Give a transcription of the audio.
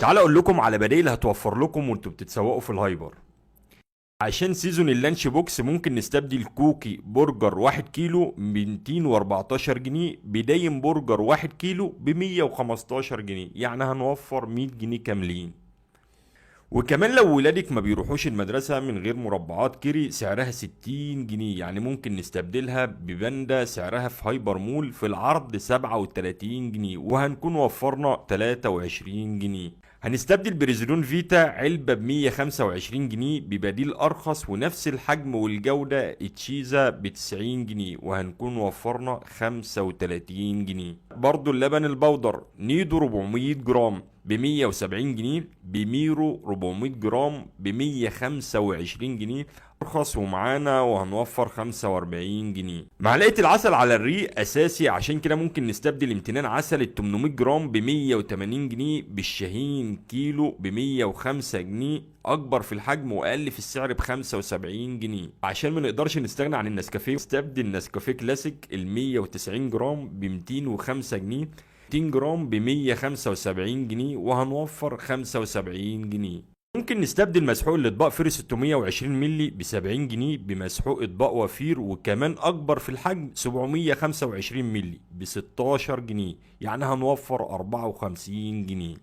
تعال اقول لكم على بدائل هتوفر لكم وانتوا بتتسوقوا في الهايبر. عشان سيزون اللانش بوكس ممكن نستبدل كوكي برجر 1 كيلو ب 214 جنيه بدايم برجر 1 كيلو ب 115 جنيه، يعني هنوفر 100 جنيه كاملين. وكمان لو ولادك ما بيروحوش المدرسة من غير مربعات كيري سعرها 60 جنيه، يعني ممكن نستبدلها بباندا سعرها في هايبر مول في العرض 37 جنيه، وهنكون وفرنا 23 جنيه. هنستبدل بريزلون فيتا علبة ب 125 جنيه ببديل أرخص ونفس الحجم والجودة تشيزا ب 90 جنيه، وهنكون وفرنا 35 جنيه. برضو اللبن البودر نيدو 400 جرام ب 170 جنيه، بميرو 400 جرام ب 125 جنيه ارخص ومعانا، وهنوفر 45 جنيه. معلقه العسل على الريق اساسي، عشان كده ممكن نستبدل امتنان عسل ال 800 جرام ب 180 جنيه بالشاهين كيلو ب 105 جنيه، اكبر في الحجم واقل في السعر ب 75 جنيه. عشان ما نقدرش نستغنى عن النسكافيه نستبدل نسكافيه كلاسيك ال 190 جرام ب 205 جنيه، 200 جرام ب 175 جنيه، وهنوفر 75 جنيه. ممكن نستبدل مسحوق الاطباق فير 620 مللي ب 70 جنيه بمسحوق اطباق وفير وكمان اكبر في الحجم 725 مللي ب 16 جنيه، يعني هنوفر 54 جنيه.